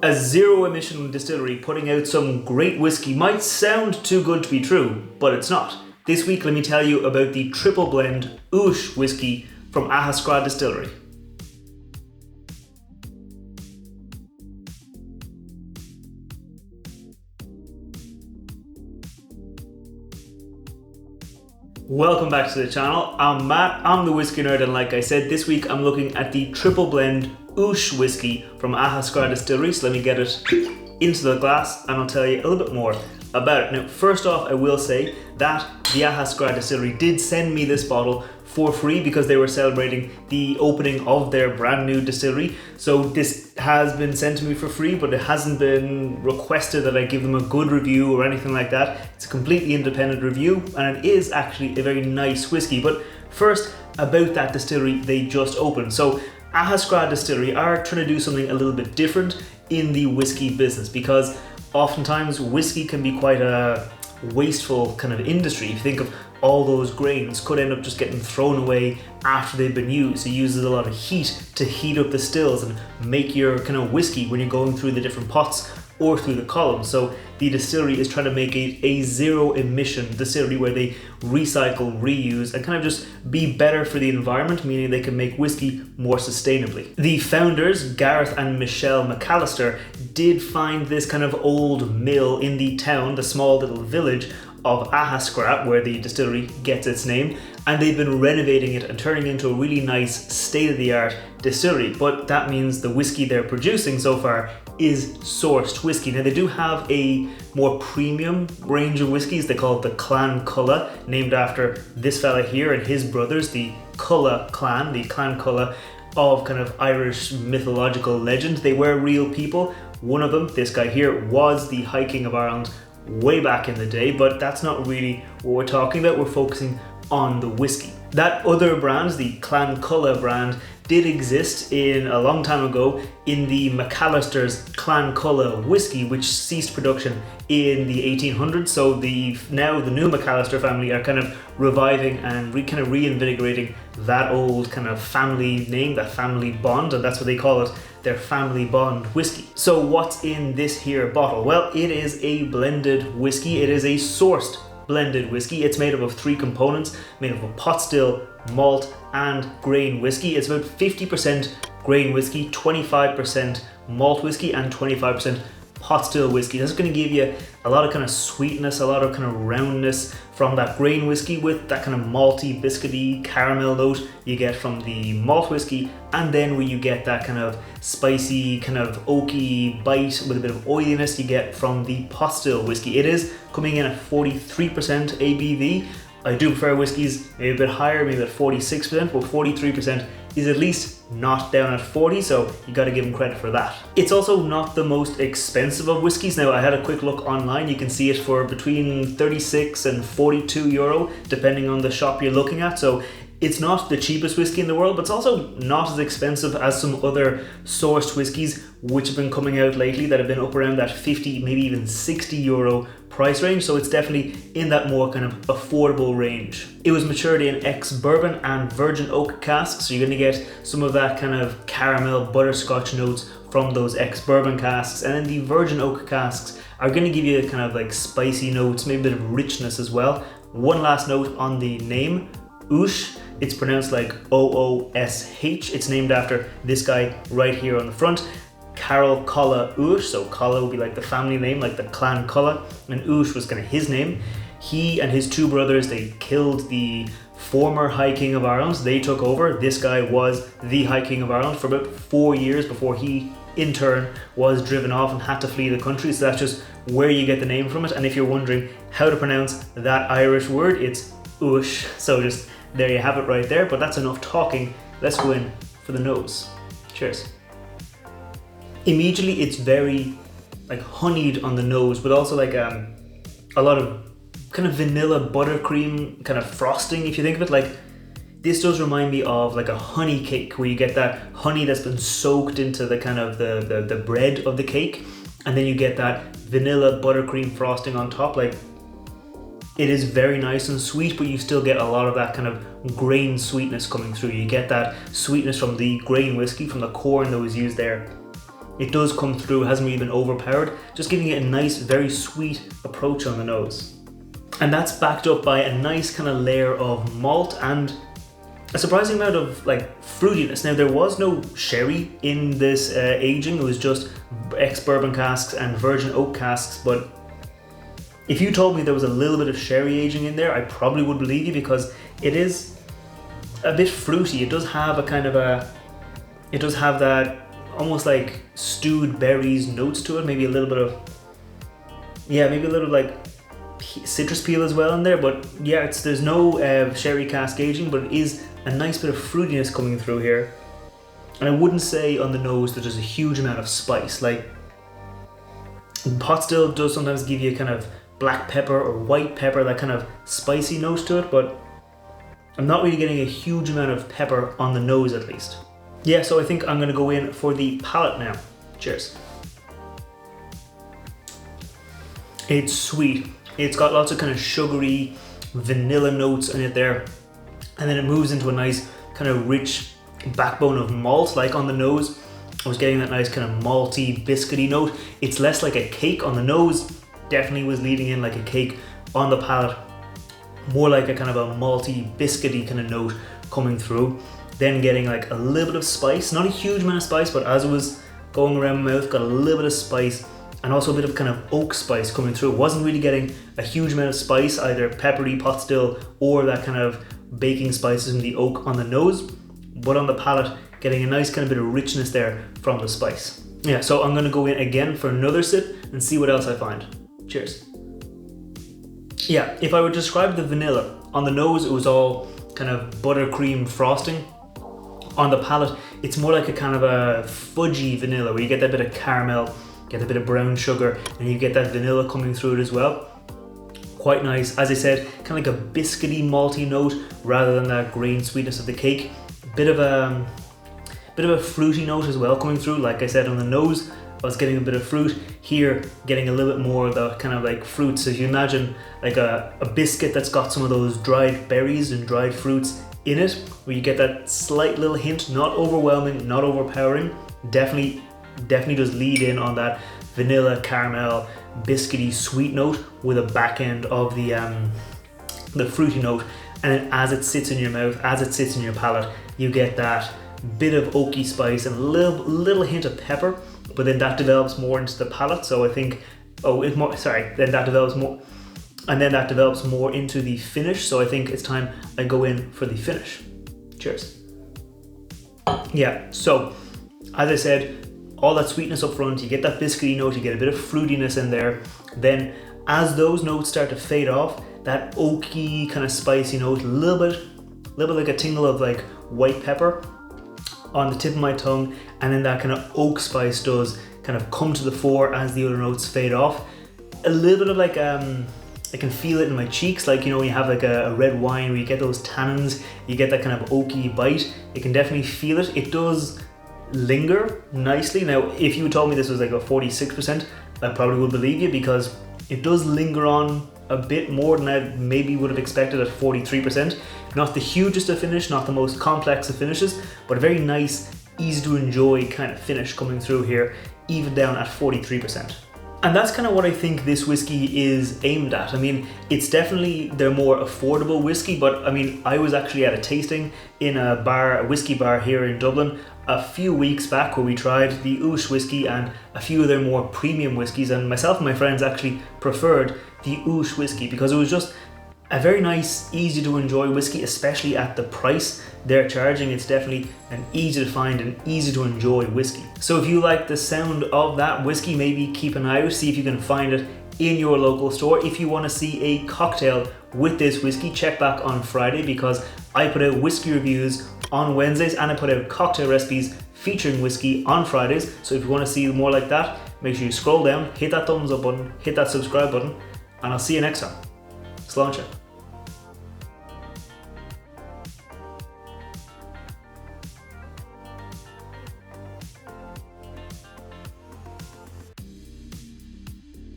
A zero-emission distillery putting out some great whiskey might sound too good to be true, but it's not. This week, let me tell you about the triple blend Uais whiskey from Ahascragh Distillery. Welcome back to the channel. I'm Matt, I'm the whiskey nerd, and like I said, this week I'm looking at the triple blend Uais whiskey from Ahascragh Distillery. So let me get it into the glass and I'll tell you a little bit more about it. Now, first off, I will say that the Ahascragh Distillery did send me this bottle for free because they were celebrating the opening of their brand new distillery. So this has been sent to me for free, but it hasn't been requested that I give them a good review or anything like that. It's a completely independent review and it is actually a very nice whiskey. But first, about that distillery they just opened. So Ahascragh Distillery are trying to do something a little bit different in the whiskey business, because oftentimes whiskey can be quite a wasteful kind of industry. If you think of all those grains could end up just getting thrown away after they've been used. It uses a lot of heat to heat up the stills and make your kind of whiskey when you're going through the different pots or through the columns. So the distillery is trying to make a zero emission distillery where they recycle, reuse, and kind of just be better for the environment, meaning they can make whiskey more sustainably. The founders, Gareth and Michelle McAllister, did find this kind of old mill in the town, the small little village of Ahascragh, where the distillery gets its name, and they've been renovating it and turning it into a really nice state-of-the-art distillery. But that means the whiskey they're producing so far is sourced whiskey. Now, they do have a more premium range of whiskies. They call it the Clan Culloch, named after this fella here and his brothers, the Culloch clan, the Clan Culloch of kind of Irish mythological legend. They were real people. One of them, this guy here, was the High King of Ireland way back in the day, but that's not really what we're talking about. We're focusing on the whiskey. That other brand, the Clan Culloch brand, did exist in a long time ago in the McAllister's Clan Culloch whiskey, which ceased production in the 1800s. So now the new McAllister family are kind of reviving and kind of reinvigorating that old kind of family name, that family bond, and that's what they call it, their family bond whiskey. So what's in this here bottle? Well, it is a blended whiskey. It is a sourced blended whiskey. It's made up of three components, made up of pot still, malt, and grain whiskey. It's about 50% grain whiskey, 25% malt whiskey, and 25% pot still whiskey. This is going to give you a lot of kind of sweetness, a lot of kind of roundness from that grain whiskey with that kind of malty, biscuity, caramel note you get from the malt whiskey, and then where you get that kind of spicy, kind of oaky bite with a bit of oiliness you get from the pot still whiskey. It is coming in at 43% ABV. I do prefer whiskies maybe a bit higher, maybe at 46%, but 43% is at least not down at 40, so you got to give them credit for that. It's also not the most expensive of whiskies. Now, I had a quick look online. You can see it for between 36 and 42 euro, depending on the shop you're looking at. So it's not the cheapest whiskey in the world, but it's also not as expensive as some other sourced whiskies which have been coming out lately that have been up around that 50, maybe even 60 euro price range. So it's definitely in that more kind of affordable range. It was matured in ex-bourbon and virgin oak casks, so you're going to get some of that kind of caramel butterscotch notes from those ex-bourbon casks, and then the virgin oak casks are going to give you a kind of like spicy notes, maybe a bit of richness as well. One last note on the name, Uais. It's pronounced like O-O-S-H. It's named after this guy right here on the front, Carol Culloch Uais. So Culloch would be like the family name, like the Clan Culloch, and Uais was kind of his name. He and his two brothers, they killed the former High King of Ireland. They took over. This guy was the High King of Ireland for about 4 years before he in turn was driven off and had to flee the country. So that's just where you get the name from it. And if you're wondering how to pronounce that Irish word, it's Uais. So just there you have it right there, but that's enough talking. Let's go in for the nose. Cheers. Immediately it's very like honeyed on the nose, but also like a lot of kind of vanilla buttercream kind of frosting, if you think of it. Like, this does remind me of like a honey cake, where you get that honey that's been soaked into the kind of the bread of the cake, and then you get that vanilla buttercream frosting on top. Like, it is very nice and sweet, but you still get a lot of that kind of grain sweetness coming through. You get that sweetness from the grain whiskey, from the corn that was used there it does come through, hasn't really been overpowered, just giving it a nice, very sweet approach on the nose. And that's backed up by a nice kind of layer of malt and a surprising amount of like fruitiness. Now there was no sherry in this aging, it was just ex-bourbon casks and virgin oak casks, but if you told me there was a little bit of sherry aging in there, I probably would believe you, because it is a bit fruity. It does have a kind of it does have that almost like stewed berries notes to it, maybe a little bit of, yeah, maybe a little like citrus peel as well in there, but yeah, there's no sherry cask aging, but it is a nice bit of fruitiness coming through here. And I wouldn't say on the nose that there's a huge amount of spice. Like, pot still does sometimes give you a kind of black pepper or white pepper, that kind of spicy note to it, but I'm not really getting a huge amount of pepper on the nose at least. Yeah, so I think I'm gonna go in for the palate now. Cheers. It's sweet. It's got lots of kind of sugary vanilla notes in it there, and then it moves into a nice kind of rich backbone of malt. Like on the nose, I was getting that nice kind of malty, biscuity note. It's less like a cake on the nose, definitely was leading in like a cake. On the palate, more like a kind of a malty, biscuity kind of note coming through. Then getting like a little bit of spice, not a huge amount of spice, but as it was going around my mouth, got a little bit of spice, and also a bit of kind of oak spice coming through. Wasn't really getting a huge amount of spice, either peppery, pot still, or that kind of baking spices from the oak on the nose, but on the palate, getting a nice kind of bit of richness there from the spice. Yeah, so I'm gonna go in again for another sip and see what else I find. Cheers. Yeah, if I would describe the vanilla, on the nose it was all kind of buttercream frosting. On the palate, it's more like a kind of a fudgy vanilla, where you get that bit of caramel, get a bit of brown sugar, and you get that vanilla coming through it as well. Quite nice. As I said, kind of like a biscuity, malty note rather than that grain sweetness of the cake. Bit of a fruity note as well coming through. Like I said, on the nose, I was getting a bit of fruit. Here, getting a little bit more of the kind of like fruits. So if you imagine like a biscuit that's got some of those dried berries and dried fruits in it, where you get that slight little hint, not overwhelming, not overpowering, definitely does lead in on that vanilla, caramel, biscuity, sweet note with a back end of the fruity note. And then as it sits in your mouth, as it sits in your palate, you get that bit of oaky spice and a little hint of pepper, but then that develops more into the palate. So I think, then that develops more, and then that develops more into the finish. So I think it's time I go in for the finish. Cheers. Yeah, so as I said, all that sweetness up front, you get that biscuity note, you get a bit of fruitiness in there. Then as those notes start to fade off, that oaky kind of spicy note, a little bit like a tingle of like white pepper on the tip of my tongue, and then that kind of oak spice does kind of come to the fore as the other notes fade off. A little bit of like, I can feel it in my cheeks, like, you know, when you have like a red wine where you get those tannins, you get that kind of oaky bite. You can definitely feel it. It does linger nicely. Now, if you told me this was like a 46%, I probably would believe you, because it does linger on a bit more than I maybe would have expected at 43%. Not the hugest of finish, not the most complex of finishes, but a very nice, easy to enjoy kind of finish coming through here, even down at 43%. And that's kind of what I think this whiskey is aimed at. I mean, it's definitely their more affordable whiskey, but I mean, I was actually at a tasting in a whiskey bar here in Dublin a few weeks back, where we tried the Uais whiskey and a few of their more premium whiskies, and myself and my friends actually preferred the Uais whiskey because it was just a very nice, easy to enjoy whiskey, especially at the price they're charging. It's definitely an easy to find and easy to enjoy whiskey. So if you like the sound of that whiskey, maybe keep an eye out, see if you can find it in your local store. If you want to see a cocktail with this whiskey, check back on Friday, because I put out whiskey reviews on Wednesdays and I put out cocktail recipes featuring whiskey on Fridays. So if you want to see more like that, make sure you scroll down, hit that thumbs up button, hit that subscribe button, and I'll see you next time. Sláinte.